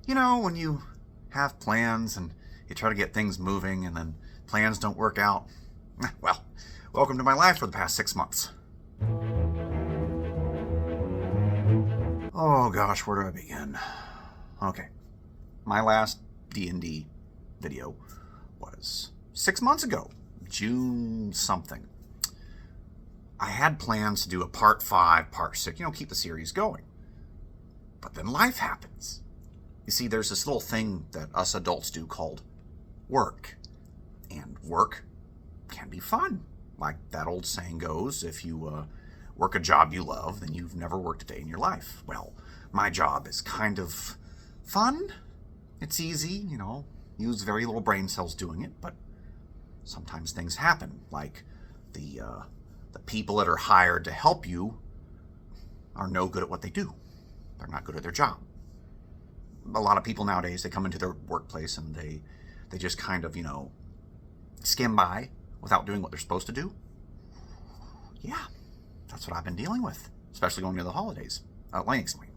You know, when you have plans and you try to get things moving and then plans don't work out? Well, welcome to my life for the past 6 months. Oh gosh, where do I begin? Okay. My last D&D video was 6 months ago, June something. I had plans to do a part 5, part 6, keep the series going. But then life happens. You see, there's this little thing that us adults do called work. And work can be fun. Like that old saying goes, if you work a job you love, then you've never worked a day in your life. Well, my job is kind of fun. It's easy, use very little brain cells doing it, but sometimes things happen. Like the people that are hired to help you are no good at what they do. They're not good at their job. A lot of people nowadays, they come into their workplace and they just kind of, skim by without doing what they're supposed to do. Yeah, that's what I've been dealing with, especially going into the holidays. Let me explain.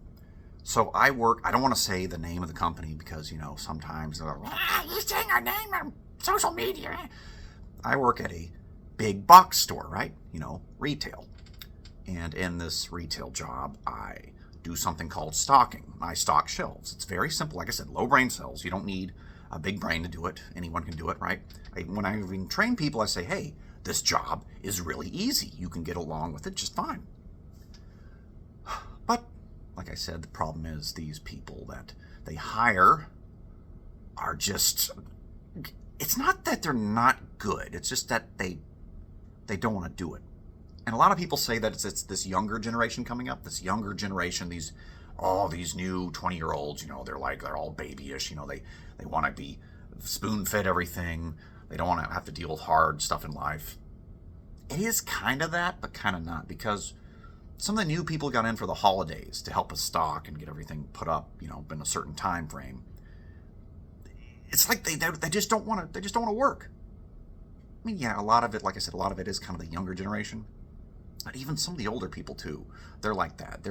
So I don't want to say the name of the company because, sometimes they're like, you're saying our name on social media. I work at a big box store, right? Retail. And in this retail job, I do something called stocking. I stock shelves. It's very simple. Like I said, low brain cells. You don't need a big brain to do it. Anyone can do it, right? When I even train people, I say, hey, this job is really easy. You can get along with it just fine. But, like I said, the problem is these people that they hire are just... It's not that they're not good. It's just that they don't want to do it. And a lot of people say that it's this younger generation coming up, this younger generation, these new 20-year-olds, they're all babyish, they want to be spoon-fed everything. They don't want to have to deal with hard stuff in life. It is kind of that, but kind of not, because some of the new people got in for the holidays to help us stock and get everything put up, in a certain time frame. It's like they just don't want to work. I mean, yeah, a lot of it, like I said, a lot of it is kind of the younger generation. But even some of the older people too, they're like that.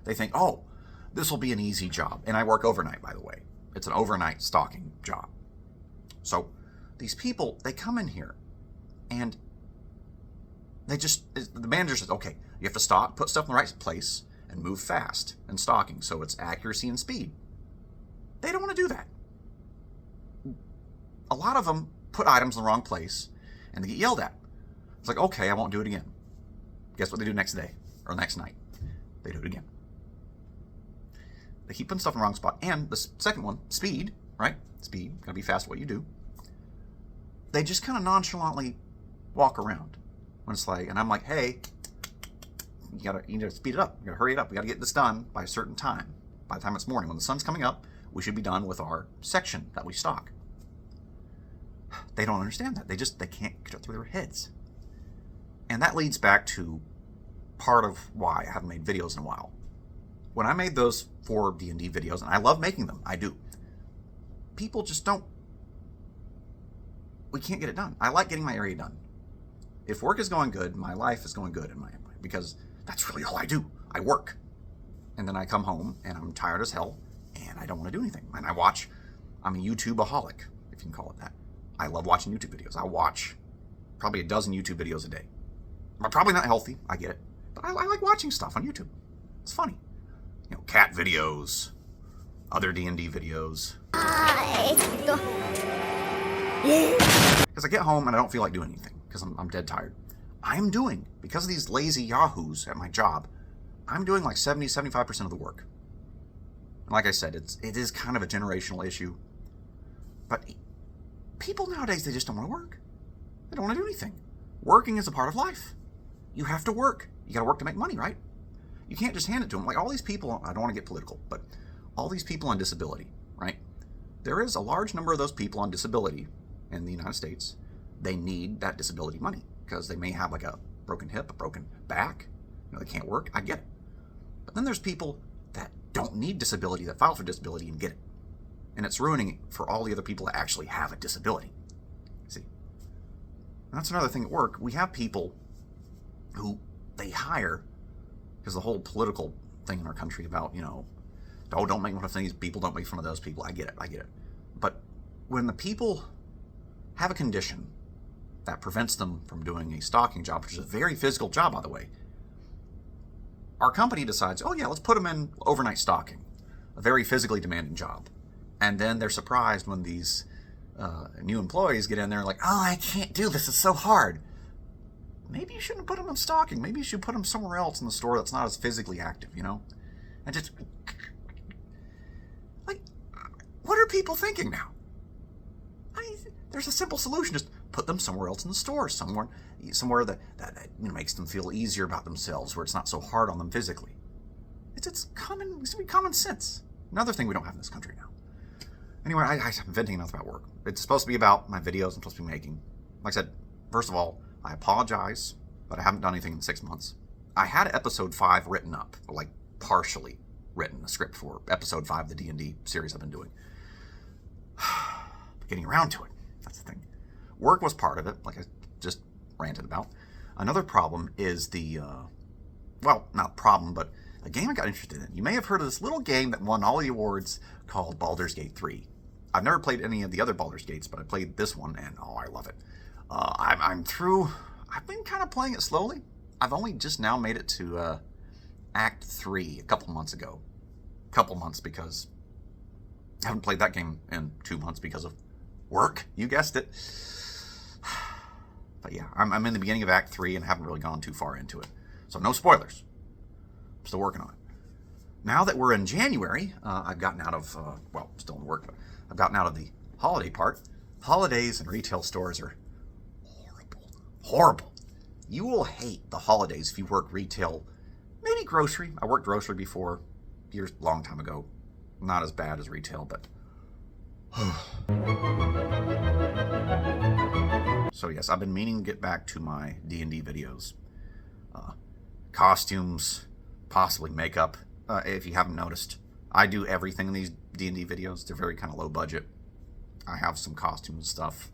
They think, oh, this will be an easy job. And I work overnight, by the way. It's an overnight stocking job. So these people, they come in here and the manager says, okay, you have to stock, put stuff in the right place and move fast and stocking. So it's accuracy and speed. They don't want to do that. A lot of them put items in the wrong place and they get yelled at. It's like, okay, I won't do it again. Guess what they do next day or next night? They do it again. They keep putting stuff in the wrong spot. And the second one, speed, right? Speed, gotta be fast at what you do. They just kind of nonchalantly walk around. When it's like, and I'm like, hey, you need to speed it up. You gotta hurry it up. We gotta get this done by a certain time. By the time it's morning, when the sun's coming up, we should be done with our section that we stock. They don't understand that. They can't get it through their heads. And that leads back to part of why I haven't made videos in a while. When I made those 4 D&D videos, and I love making them, I do, people just don't, we can't get it done. I like getting my area done. If work is going good, my life is going good in my mind, because that's really all I do. I work. And then I come home, and I'm tired as hell, and I don't want to do anything. And I'm a YouTubeaholic, if you can call it that. I love watching YouTube videos. I watch probably a dozen YouTube videos a day. I'm probably not healthy, I get it. But I like watching stuff on YouTube. It's funny. Cat videos, other D&D videos. Because I get home and I don't feel like doing anything, because I'm dead tired. Because of these lazy yahoos at my job, I'm doing like 70-75% of the work. And like I said, it is kind of a generational issue. But people nowadays, they just don't want to work. They don't want to do anything. Working is a part of life. You have to work. You got to work to make money, right? You can't just hand it to them. Like all these people, I don't want to get political, but all these people on disability, right? There is a large number of those people on disability in the United States. They need that disability money because they may have like a broken hip, a broken back. They can't work. I get it. But then there's people that don't need disability, that file for disability and get it. And it's ruining it for all the other people that actually have a disability. See? And that's another thing at work. We have people who they hire, because the whole political thing in our country about, Oh, don't make fun of these people. Don't make fun of those people. I get it. But when the people have a condition that prevents them from doing a stalking job, which is a very physical job, by the way, our company decides, oh yeah, let's put them in overnight stalking, a very physically demanding job. And then they're surprised when these new employees get in there and like, oh, I can't do this. It's so hard. Maybe you shouldn't put them in stalking. Maybe you should put them somewhere else in the store that's not as physically active, you know? And just, like, what are people thinking now? There's a simple solution. Just put them somewhere else in the store, somewhere that makes them feel easier about themselves, where it's not so hard on them physically. It's going to be common sense. Another thing we don't have in this country now. Anyway, I'm venting enough about work. It's supposed to be about my videos I'm supposed to be making. Like I said, first of all, I apologize, but I haven't done anything in 6 months. I had episode 5 written up, like partially written, a script for episode 5 of the D&D series I've been doing. Getting around to it, that's the thing. Work was part of it, like I just ranted about. Another problem is well, not problem, but a game I got interested in. You may have heard of this little game that won all the awards called Baldur's Gate 3. I've never played any of the other Baldur's Gates, but I played this one, and oh, I love it. I'm through. I've been kind of playing it slowly. I've only just now made it to Act 3 a couple months ago. Couple months because I haven't played that game in 2 months because of work. You guessed it. But yeah, I'm in the beginning of Act 3 and haven't really gone too far into it. So no spoilers. I'm still working on it. Now that we're in January, I've gotten out of, still in work, but I've gotten out of the holiday part. Holidays and retail stores are horrible. You will hate the holidays if you work retail, maybe grocery. I worked grocery before, long time ago. Not as bad as retail, but... So yes, I've been meaning to get back to my D&D videos. Costumes, possibly makeup. If you haven't noticed, I do everything in these D&D videos. They're very kind of low budget. I have some costume and stuff.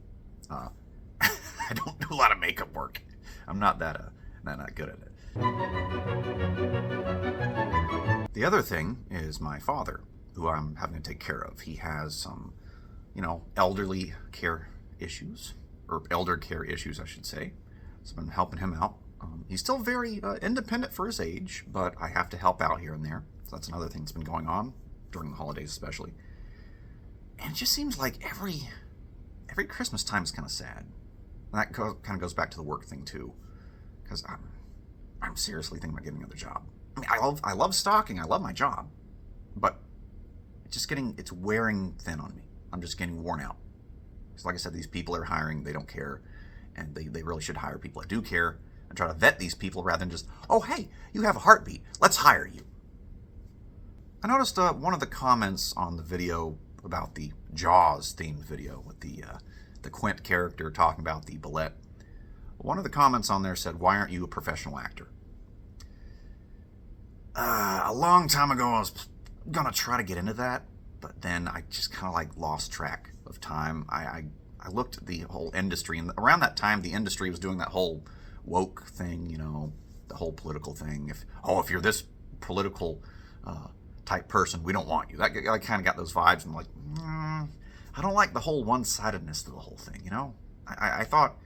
I don't do a lot of makeup work. I'm not that good at it. The other thing is my father, who I'm having to take care of. He has some, elderly care issues, or elder care issues, I should say. So I've been helping him out. He's still very independent for his age, but I have to help out here and there. So that's another thing that's been going on during the holidays, especially. And it just seems like every Christmas time is kind of sad. And that kind of goes back to the work thing too, because I'm seriously thinking about getting another job. I mean, I love stalking. I love my job, but it's wearing thin on me. I'm just getting worn out. Because like I said, these people are hiring. They don't care, and they really should hire people that do care and try to vet these people rather than just, oh hey, you have a heartbeat, let's hire you. I noticed one of the comments on the video about the Jaws themed video with the Quint character talking about the bullet. One of the comments on there said, why aren't you a professional actor? A long time ago I was gonna try to get into that, but then I just kind of lost track of time. I looked at the whole industry, and around that time the industry was doing that whole woke thing, the whole political thing. If you're this political type person, we don't want you. I kind of got those vibes. I'm like, I don't like the whole one-sidedness of the whole thing, I thought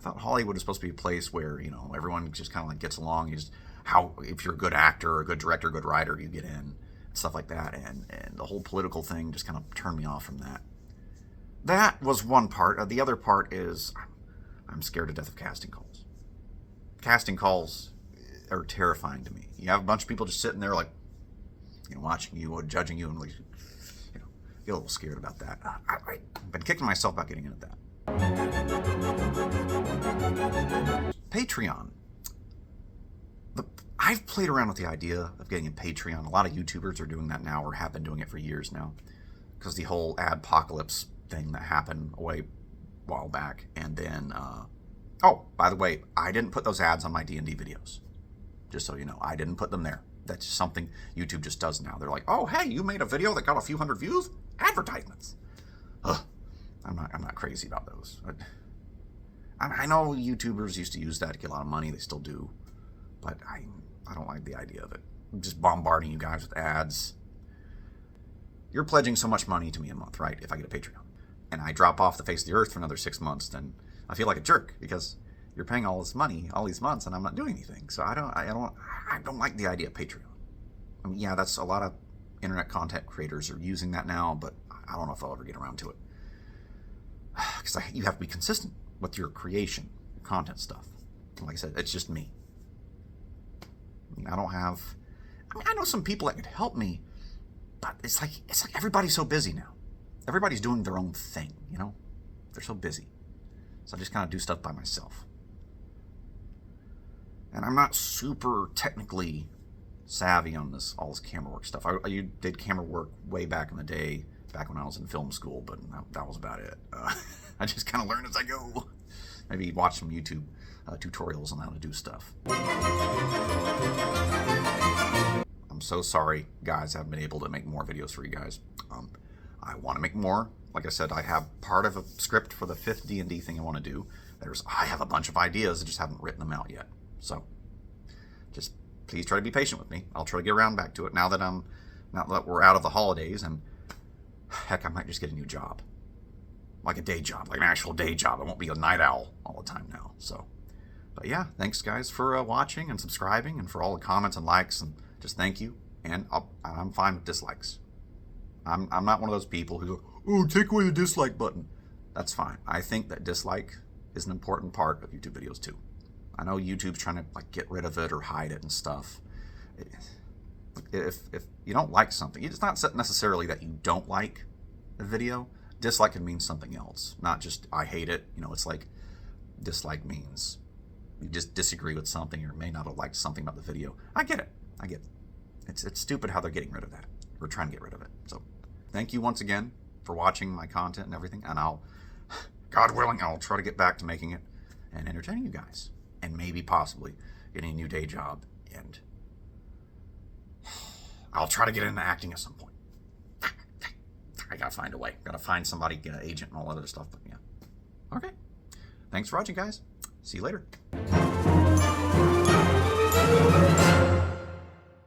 Hollywood is supposed to be a place where, everyone just kind of gets along. If you're a good actor, or a good director, a good writer, you get in, and stuff like that. And the whole political thing just kind of turned me off from that. That was one part. The other part is I'm scared to death of casting calls. Casting calls are terrifying to me. You have a bunch of people just sitting there watching you or judging you, and get a little scared about that. I've been kicking myself about getting into that. Patreon. I've played around with the idea of getting a Patreon. A lot of YouTubers are doing that now, or have been doing it for years now, because the whole adpocalypse thing that happened a while back. And then, by the way, I didn't put those ads on my D&D videos. Just so you know, I didn't put them there. That's just something YouTube just does now. They're like, oh, hey, you made a video that got a few hundred views? Advertisements. Ugh. I'm not crazy about those. I know YouTubers used to use that to get a lot of money. They still do. But I don't like the idea of it. I'm just bombarding you guys with ads. you're pledging so much money to me a month, right? If I get a Patreon, and I drop off the face of the earth for another 6 months, then I feel like a jerk because you're paying all this money all these months and I'm not doing anything. So I don't like the idea of Patreon. I mean, yeah, that's a lot of internet content creators are using that now, but I don't know if I'll ever get around to it. Because you have to be consistent with your creation, your content stuff. Like I said, it's just me. I know some people that could help me, but it's like everybody's so busy now. Everybody's doing their own thing, you know? They're so busy. So I just kind of do stuff by myself. And I'm not super technically savvy on all this camera work stuff. I did camera work way back in the day, back when I was in film school, but that was about it. I just kind of learn as I go. Maybe watch some YouTube tutorials on how to do stuff. I'm so sorry, guys. I haven't been able to make more videos for you guys. I want to make more. Like I said, I have part of a script for the 5th D&D thing I want to do. I have a bunch of ideas, I just haven't written them out yet. So, just please try to be patient with me. I'll try to get around back to it now that we're out of the holidays, and heck, I might just get a new job. Like a day job, like an actual day job. I won't be a night owl all the time now. So, but yeah, thanks guys for watching and subscribing, and for all the comments and likes, and just thank you. And I'm fine with dislikes. I'm not one of those people who go, oh, take away the dislike button. That's fine. I think that dislike is an important part of YouTube videos too. I know YouTube's trying to get rid of it or hide it and stuff. If you don't like something, it's not necessarily that you don't like a video. Dislike can mean something else, not just I hate it. You know, it's like dislike means you just disagree with something, or may not have liked something about the video. I get it. It's stupid how they're getting rid of that. We're trying to get rid of it. So thank you once again for watching my content and everything, and God willing, I'll try to get back to making it and entertaining you guys, and maybe possibly getting a new day job, and I'll try to get into acting at some point. I gotta find a way. Gotta find somebody, get an agent and all that other stuff, but yeah. Okay. Thanks for watching, guys. See you later.